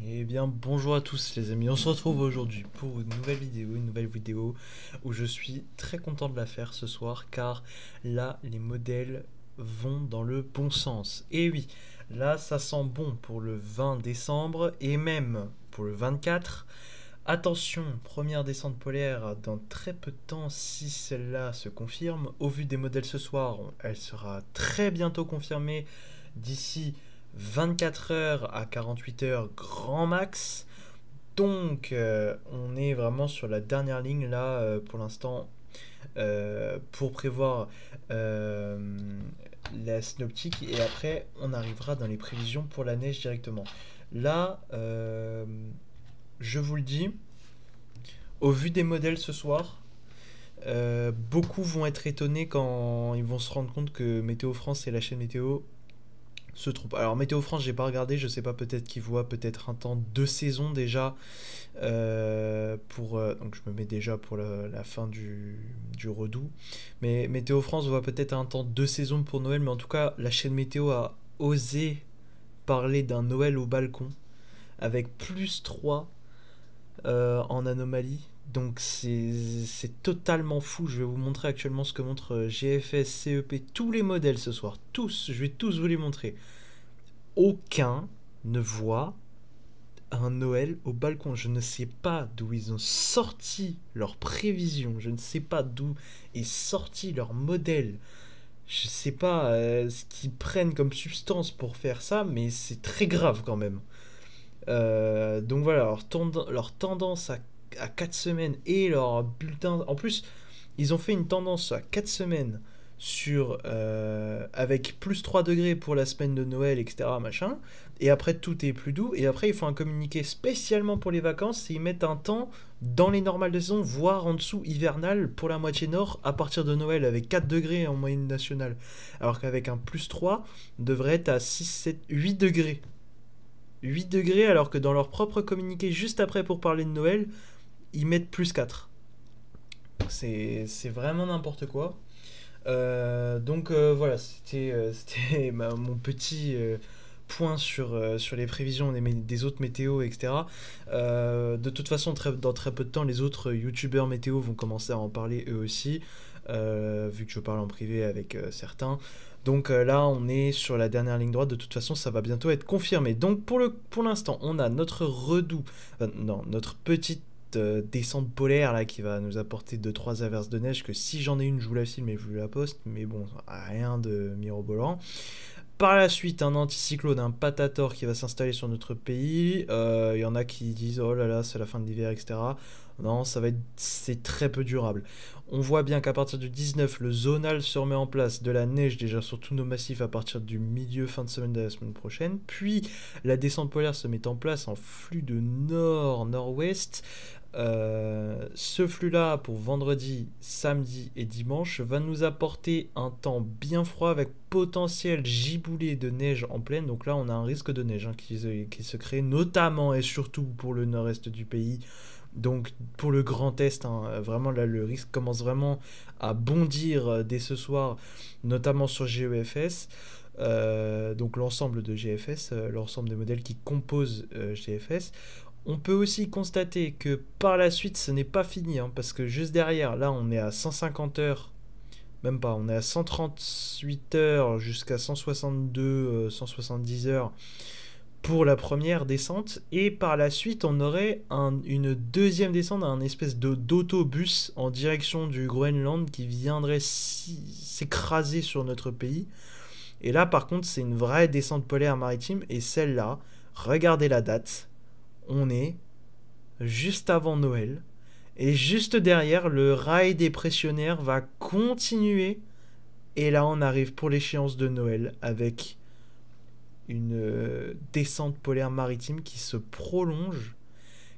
Eh bien, bonjour à tous les amis, on se retrouve aujourd'hui pour une nouvelle vidéo où je suis très content de la faire ce soir car là, les modèles vont dans le bon sens. Et oui, là, ça sent bon pour le 20 décembre et même pour le 24. Attention, première descente polaire dans très peu de temps si celle-là se confirme. Au vu des modèles ce soir, elle sera très bientôt confirmée d'ici 24 heures à 48 heures grand max. Donc on est vraiment sur la dernière ligne là pour l'instant pour prévoir euh, la synoptique et après on arrivera dans les prévisions pour la neige directement. Là, je vous le dis, au vu des modèles ce soir, beaucoup vont être étonnés quand ils vont se rendre compte que Météo France et la chaîne Météo se trompent. Alors Météo France, j'ai pas regardé, je sais pas, peut-être qu'ils voient peut-être un temps de saison déjà donc je me mets déjà pour la fin du redout. Mais Météo France voit peut-être un temps de saison pour Noël, mais en tout cas la chaîne Météo a osé parler d'un Noël au balcon avec +3 en anomalie. Donc c'est totalement fou. Je vais vous montrer actuellement ce que montre GFS, CEP, tous les modèles ce soir. Tous, je vais tous vous les montrer. Aucun ne voit un Noël au balcon. Je ne sais pas d'où ils ont sorti leurs prévisions. Je ne sais pas d'où est sorti leur modèle. Je ne sais pas ce qu'ils prennent comme substance pour faire ça, mais c'est très grave quand même. Donc voilà, leur tendance à 4 semaines et leur bulletin. En plus, ils ont fait une tendance à 4 semaines avec +3 degrés pour la semaine de Noël, etc. Machin. Et après, tout est plus doux. Et après, ils font un communiqué spécialement pour les vacances et ils mettent un temps dans les normales de saison, voire en dessous hivernal pour la moitié nord à partir de Noël avec 4 degrés en moyenne nationale. Alors qu'avec un +3, on devrait être à 6, 7, 8 degrés. 8 degrés alors que dans leur propre communiqué juste après pour parler de Noël, ils mettent +4. C'est vraiment n'importe quoi. Voilà, c'était mon petit point sur les prévisions des autres météos, etc. De toute façon, dans très peu de temps, les autres youtubeurs météo vont commencer à en parler eux aussi, vu que je parle en privé avec certains. Donc là, on est sur la dernière ligne droite. De toute façon, ça va bientôt être confirmé. Donc pour l'instant, on a notre redout, non, notre petite descente polaire là qui va nous apporter 2-3 averses de neige que si j'en ai une je vous la filme et je vous la poste, mais bon, rien de mirobolant. Par la suite, un anticyclone, un patator qui va s'installer sur notre pays. Il y en a qui disent oh là là, c'est la fin de l'hiver, etc. Non, c'est très peu durable. On voit bien qu'à partir du 19, le zonal se remet en place, de la neige déjà sur tous nos massifs à partir du milieu fin de semaine de la semaine prochaine. Puis la descente polaire se met en place en flux de nord-nord-ouest. Ce flux-là, pour vendredi, samedi et dimanche, va nous apporter un temps bien froid avec potentiel giboulé de neige en pleine. Donc là, on a un risque de neige qui se crée, notamment et surtout pour le nord-est du pays. Donc pour le Grand Est, hein, vraiment là, le risque commence vraiment à bondir dès ce soir, notamment sur GEFS. Donc l'ensemble de GFS, l'ensemble des modèles qui composent GFS. On peut aussi constater que par la suite, ce n'est pas fini, hein, parce que juste derrière, là, on est à 150 heures, même pas, on est à 138 heures jusqu'à 162, 170 heures pour la première descente, et par la suite, on aurait une deuxième descente, un espèce d'autobus en direction du Groenland qui viendrait s'écraser sur notre pays. Et là, par contre, c'est une vraie descente polaire maritime, et celle-là, regardez la date, on est juste avant Noël. Et juste derrière, le rail dépressionnaire va continuer. Et là, on arrive pour l'échéance de Noël avec une descente polaire maritime qui se prolonge,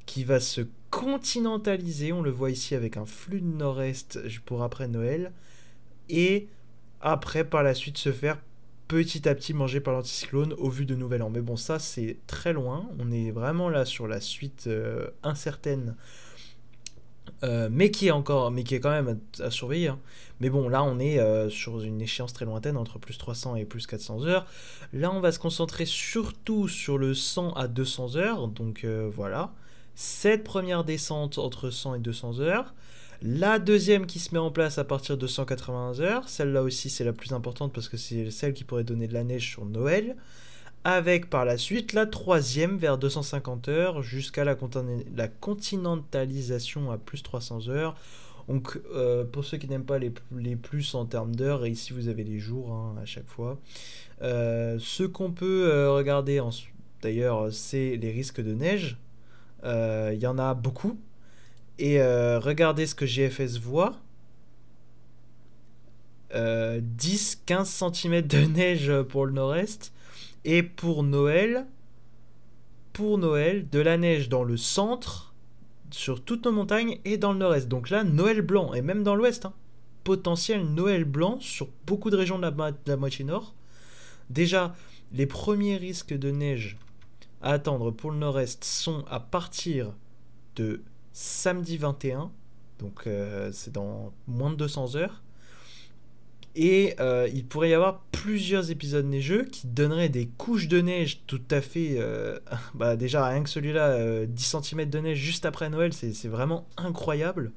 qui va se continentaliser. On le voit ici avec un flux de nord-est pour après Noël. Et après, par la suite, se faire petit à petit mangé par l'anticyclone au vu de Nouvel An. Mais bon, ça c'est très loin. On est vraiment là sur la suite incertaine mais qui est quand même à surveiller, hein. Mais bon, là, on est sur une échéance très lointaine, entre plus 300 et plus 400 heures. Là, on va se concentrer surtout sur le 100 à 200 heures, donc voilà. Cette première descente entre 100 et 200 heures. La deuxième qui se met en place à partir de 180 heures. Celle-là aussi, c'est la plus importante parce que c'est celle qui pourrait donner de la neige sur Noël. Avec par la suite la troisième vers 250 heures jusqu'à la continentalisation à plus 300 heures. Donc pour ceux qui n'aiment pas les plus en termes d'heures, et ici vous avez les jours, hein, à chaque fois. Ce qu'on peut regarder d'ailleurs, c'est les risques de neige. Il y en a beaucoup. Et regardez ce que GFS voit. 10-15 cm de neige pour le nord-est. Et pour Noël, de la neige dans le centre, sur toutes nos montagnes et dans le nord-est. Donc là, Noël blanc, et même dans l'ouest, hein. Potentiel Noël blanc sur beaucoup de régions de la moitié nord. Déjà, les premiers risques de neige à attendre pour le nord-est sont à partir de samedi 21, donc c'est dans moins de 200 heures. Et il pourrait y avoir plusieurs épisodes neigeux qui donneraient des couches de neige tout à fait... bah déjà, rien que celui-là, 10 cm de neige juste après Noël, c'est vraiment incroyable.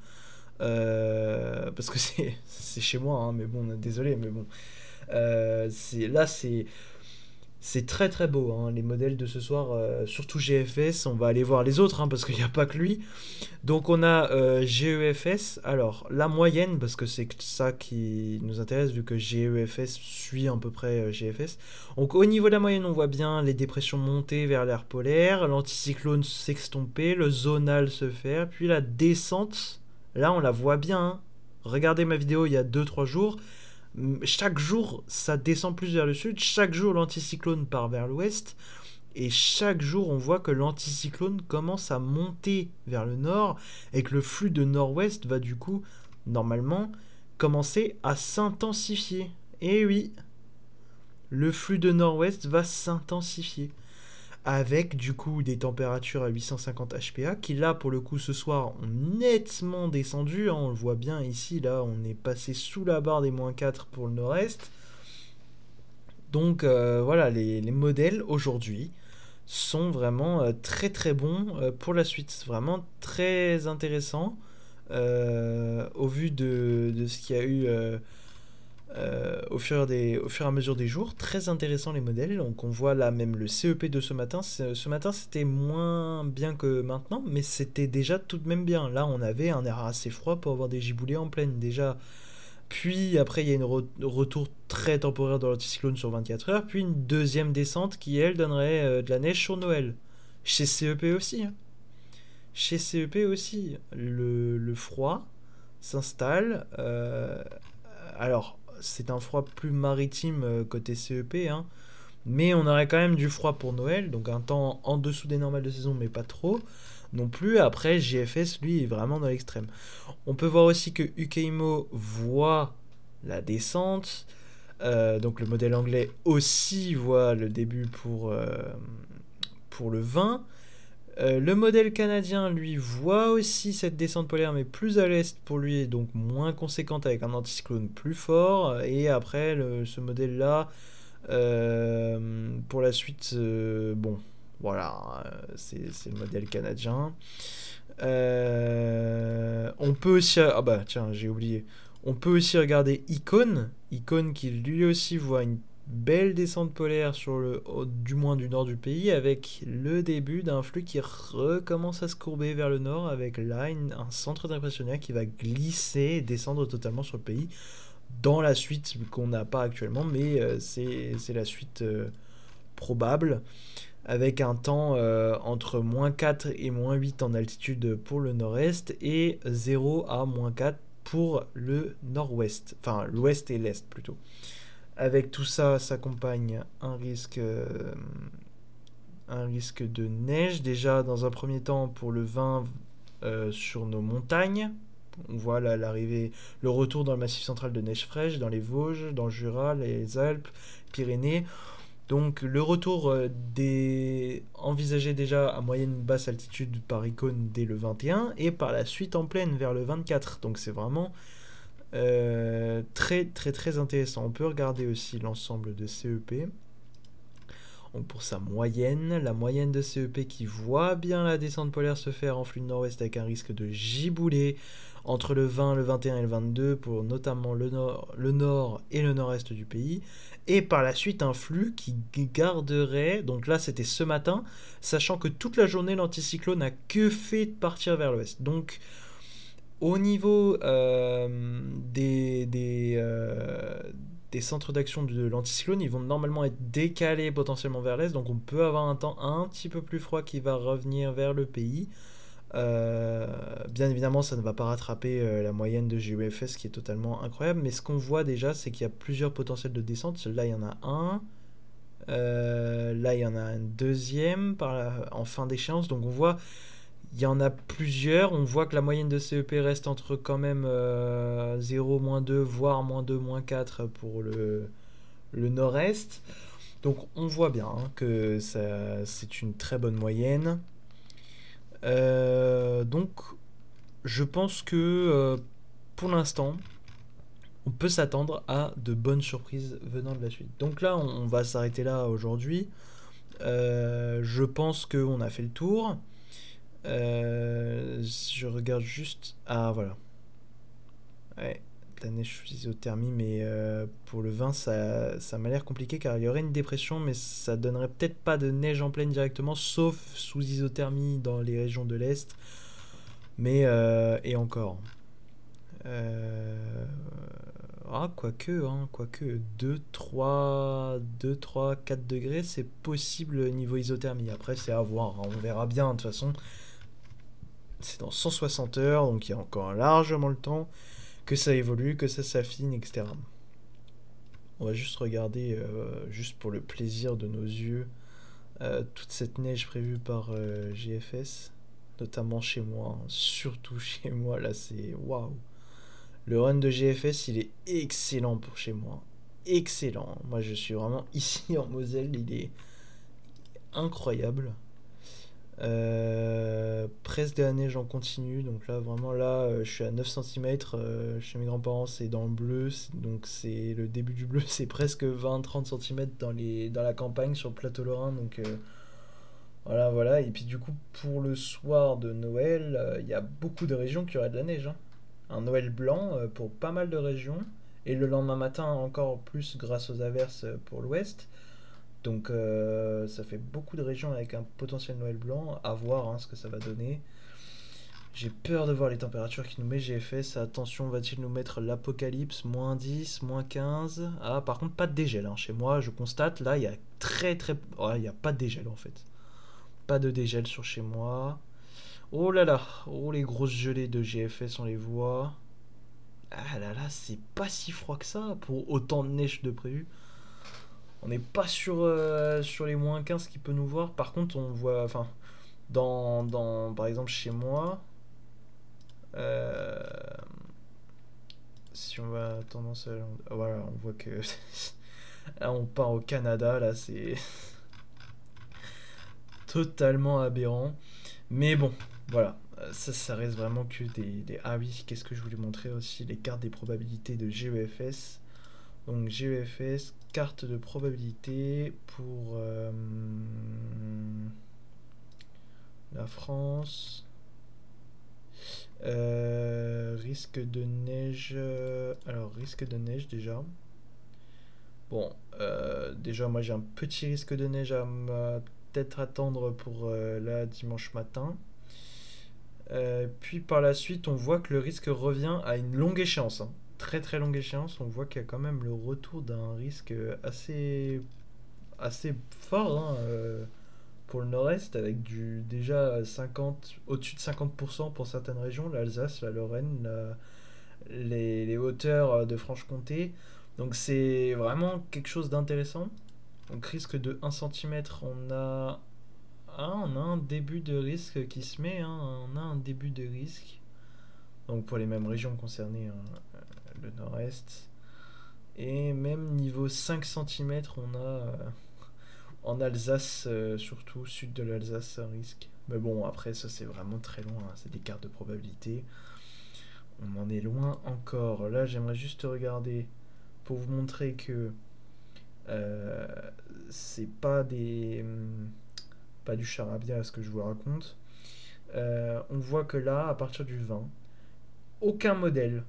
Parce que c'est chez moi, hein, mais bon, désolé, mais bon. Là, c'est très très beau, hein, les modèles de ce soir, surtout GFS. On va aller voir les autres, hein, parce qu'il n'y a pas que lui. Donc on a GEFS, alors la moyenne, parce que c'est ça qui nous intéresse vu que GEFS suit à peu près GFS. Donc au niveau de la moyenne, on voit bien les dépressions monter vers l'air polaire, l'anticyclone s'extomper, le zonal se faire, puis la descente, là on la voit bien, hein. Regardez ma vidéo il y a 2-3 jours. Chaque jour, ça descend plus vers le sud. Chaque jour, l'anticyclone part vers l'ouest. Et chaque jour, on voit que l'anticyclone commence à monter vers le nord et que le flux de nord-ouest va du coup, normalement, commencer à s'intensifier. Et oui, le flux de nord-ouest va s'intensifier. Avec du coup des températures à 850 HPA qui là pour le coup ce soir ont nettement descendu, hein, on le voit bien ici, là on est passé sous la barre des -4 pour le nord-est. Donc voilà, les modèles aujourd'hui sont vraiment très très bons pour la suite, vraiment très intéressant au vu de ce qu'il y a eu au fur et à mesure des jours. Très intéressant les modèles. Donc on voit là même le CEP de ce matin. Ce matin c'était moins bien que maintenant, mais c'était déjà tout de même bien. Là on avait un air assez froid pour avoir des giboulées en plaine déjà. Puis après il y a une retour très temporaire de l'anticyclone sur 24 heures. Puis une deuxième descente qui elle donnerait de la neige sur Noël. Chez CEP aussi, hein. Chez CEP aussi, le froid s'installe. Alors, c'est un froid plus maritime côté CEP, hein, mais on aurait quand même du froid pour Noël, donc un temps en dessous des normales de saison, mais pas trop non plus. Après, JFS, lui, est vraiment dans l'extrême. On peut voir aussi que UKIMO voit la descente, donc le modèle anglais aussi voit le début pour le 20. Le modèle canadien, lui, voit aussi cette descente polaire, mais plus à l'est pour lui, donc moins conséquente avec un anticyclone plus fort. Et après, ce modèle-là, pour la suite, bon, voilà, c'est le modèle canadien. On peut aussi... Ah bah tiens, j'ai oublié. On peut aussi regarder Icon. Icon qui lui aussi voit une belle descente polaire du moins du nord du pays, avec le début d'un flux qui recommence à se courber vers le nord, avec là un centre d'impressionnaire qui va glisser et descendre totalement sur le pays dans la suite qu'on n'a pas actuellement, mais c'est la suite probable, avec un temps entre -4 et -8 en altitude pour le nord-est et 0 à -4 pour le nord-ouest, enfin l'ouest et l'est plutôt. Avec tout ça s'accompagne un risque de neige, déjà dans un premier temps pour le 20 sur nos montagnes. On voit là l'arrivée, le retour dans le massif central de neige fraîche, dans les Vosges, dans le Jura, les Alpes, Pyrénées. Donc le retour des envisagé déjà à moyenne basse altitude par icône dès le 21 et par la suite en pleine vers le 24. Donc c'est vraiment très très très intéressant. On peut regarder aussi l'ensemble de CEP. Donc pour sa moyenne, la moyenne de CEP qui voit bien la descente polaire se faire en flux de nord-ouest avec un risque de giboulet entre le 20, le 21 et le 22 pour notamment le nord et le nord-est du pays. Et par la suite un flux qui garderait, donc là c'était ce matin, sachant que toute la journée l'anticyclone n'a que fait de partir vers l'ouest. Donc au niveau des centres d'action de l'anticyclone, ils vont normalement être décalés potentiellement vers l'est, donc on peut avoir un temps un petit peu plus froid qui va revenir vers le pays. Bien évidemment, ça ne va pas rattraper la moyenne de GEFS qui est totalement incroyable, mais ce qu'on voit déjà, c'est qu'il y a plusieurs potentiels de descente. Là, il y en a un. Là, il y en a un deuxième en fin d'échéance, donc on voit il y en a plusieurs. On voit que la moyenne de CEP reste entre quand même 0, -2, voire -2, -4 pour le nord-est. Donc on voit bien que c'est une très bonne moyenne. Donc je pense que pour l'instant, on peut s'attendre à de bonnes surprises venant de la suite. Donc là, on va s'arrêter là aujourd'hui. Je pense qu'on a fait le tour. Je regarde juste. Ah, voilà. Ouais, la neige sous isothermie, mais pour le vin, ça m'a l'air compliqué car il y aurait une dépression, mais ça donnerait peut-être pas de neige en pleine directement, sauf sous isothermie dans les régions de l'Est. Mais, et encore. Quoique 4 degrés, c'est possible niveau isothermie. Après, c'est à voir, hein, on verra bien. De toute façon, c'est dans 160 heures, donc il y a encore largement le temps que ça évolue, que ça s'affine, etc. On va juste regarder, juste pour le plaisir de nos yeux, toute cette neige prévue par GFS, notamment chez moi, hein, surtout chez moi, là c'est waouh. Le run de GFS, il est excellent pour chez moi. Excellent. Moi, je suis vraiment ici en Moselle, il est incroyable. Presse de la neige en continu, donc là vraiment là je suis à 9 cm chez mes grands-parents, c'est dans le bleu, donc c'est le début du bleu, c'est presque 20-30 cm dans la campagne sur le plateau lorrain, donc voilà, et puis du coup pour le soir de Noël, il y a beaucoup de régions qui auraient de la neige, hein. Un Noël blanc pour pas mal de régions, et le lendemain matin encore plus grâce aux averses pour l'ouest. Donc ça fait beaucoup de régions avec un potentiel Noël blanc, à voir ce que ça va donner. J'ai peur de voir les températures qui nous met GFS. Attention, va-t-il nous mettre l'apocalypse, -10, -15. Ah, par contre, pas de dégel, hein. Chez moi, je constate, là, il y a très très... Ouais, il n'y a pas de dégel en fait. Pas de dégel sur chez moi. Oh là là, oh les grosses gelées de GFS, on les voit. Ah là là, c'est pas si froid que ça pour autant de neige de prévu. On n'est pas sur les -15 qu'il peut nous voir. Par contre, on voit, enfin, par exemple, chez moi, euh, si on va tendance à, voilà, on voit que là, on part au Canada, là, c'est totalement aberrant. Mais bon, voilà, ça reste vraiment que Ah oui, qu'est-ce que je voulais montrer aussi? Les cartes des probabilités de GEFS. Donc GEFS, carte de probabilité pour la France. Risque de neige. Alors, risque de neige déjà. Bon, déjà, moi j'ai un petit risque de neige à peut-être attendre pour là dimanche matin. Puis par la suite, on voit que le risque revient à une longue échéance, hein. Très très longue échéance. On voit qu'il y a quand même le retour d'un risque assez fort, hein, pour le nord-est, avec déjà 50, au-dessus de 50% pour certaines régions, l'Alsace, la Lorraine, les hauteurs de Franche-Comté. Donc c'est vraiment quelque chose d'intéressant. Donc risque de 1 cm, on a un début de risque qui se met, hein, on a un début de risque. Donc pour les mêmes régions concernées, hein, le nord-est. Et même niveau 5 cm, on a en Alsace, surtout sud de l'Alsace, c'est un risque. Mais bon, après, ça c'est vraiment très loin, hein, c'est des cartes de probabilité. On en est loin encore. Là, j'aimerais juste regarder pour vous montrer que euh, c'est pas des. Pas du charabia ce que je vous raconte. On voit que là, à partir du 20, aucun modèle,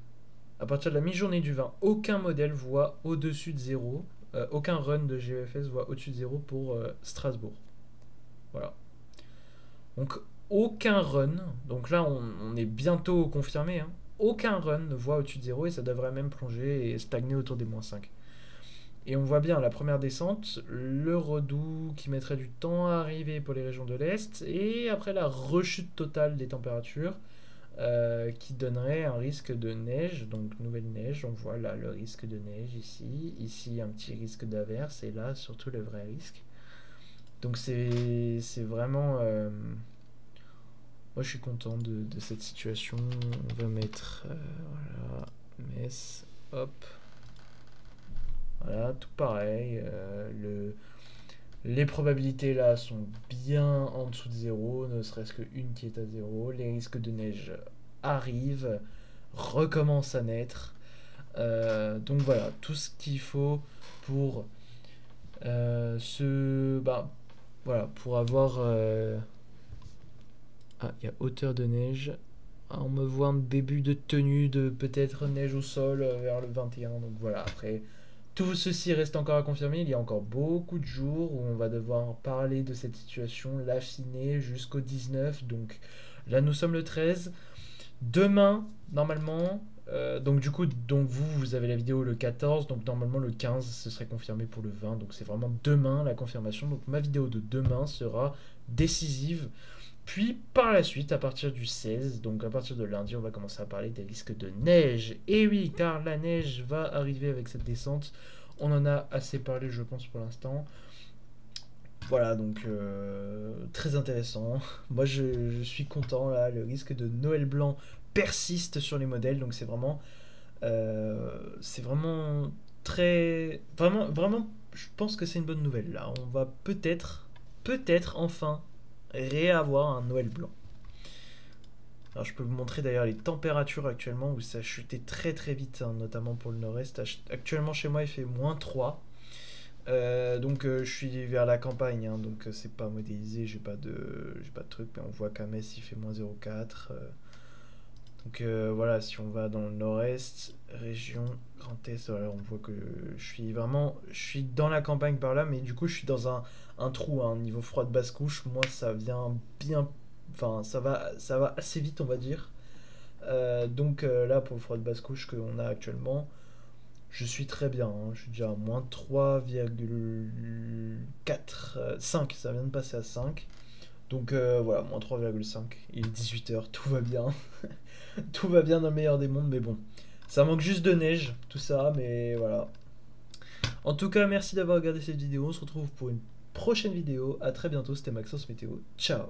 à partir de la mi-journée du 20, aucun modèle voit au-dessus de 0. Aucun run de GEFS voit au-dessus de 0 pour Strasbourg. Voilà. Donc, aucun run, donc là, on est bientôt confirmé, hein, aucun run ne voit au-dessus de 0 et ça devrait même plonger et stagner autour des -5. Et on voit bien la première descente, le redout qui mettrait du temps à arriver pour les régions de l'Est, et après la rechute totale des températures qui donnerait un risque de neige, donc nouvelle neige. On voit là le risque de neige ici un petit risque d'averse, et là surtout le vrai risque. Donc c'est vraiment... moi je suis content de cette situation. On va mettre... voilà, Metz, hop. Voilà, tout pareil. Les probabilités là sont bien en dessous de 0, ne serait-ce qu'une qui est à 0. Les risques de neige arrivent, recommencent à naître. Donc voilà, tout ce qu'il faut pour voilà, pour avoir... Ah, il y a hauteur de neige. Ah, on me voit un début de tenue de peut-être neige au sol vers le 21. Donc voilà, après... Tout ceci reste encore à confirmer, il y a encore beaucoup de jours où on va devoir parler de cette situation, l'affiner jusqu'au 19, donc là nous sommes le 13. Demain, normalement, donc du coup, donc vous avez la vidéo le 14, donc normalement le 15 ce serait confirmé pour le 20, donc c'est vraiment demain la confirmation, donc ma vidéo de demain sera décisive. Puis par la suite, à partir du 16, donc à partir de lundi, on va commencer à parler des risques de neige. Et oui, car la neige va arriver avec cette descente. On en a assez parlé, je pense, pour l'instant. Voilà, donc très intéressant. Moi, je suis content, là. Le risque de Noël blanc persiste sur les modèles, donc c'est vraiment très... Vraiment, je pense que c'est une bonne nouvelle, là. On va peut-être enfin réavoir un Noël blanc. Alors je peux vous montrer d'ailleurs les températures actuellement où ça a chuté très très vite, hein, notamment pour le nord-est. Actuellement chez moi il fait -3. Donc je suis vers la campagne, hein, donc c'est pas modélisé, j'ai pas de truc, mais on voit qu'à Metz il fait -0,4. Donc voilà, si on va dans le nord-est, région Grand Est, voilà, on voit que je suis dans la campagne par là, mais du coup je suis dans un trou, hein, niveau froid de basse couche. Moi ça vient bien, enfin ça va assez vite on va dire. Donc là pour le froid de basse couche qu'on a actuellement, je suis très bien, hein, je suis déjà à -3,4, 5, ça vient de passer à 5. Donc voilà, -3,5, il est 18h, tout va bien. Tout va bien dans le meilleur des mondes, mais bon. Ça manque juste de neige, tout ça, mais voilà. En tout cas, merci d'avoir regardé cette vidéo. On se retrouve pour une prochaine vidéo. À très bientôt, c'était Maxence Météo. Ciao.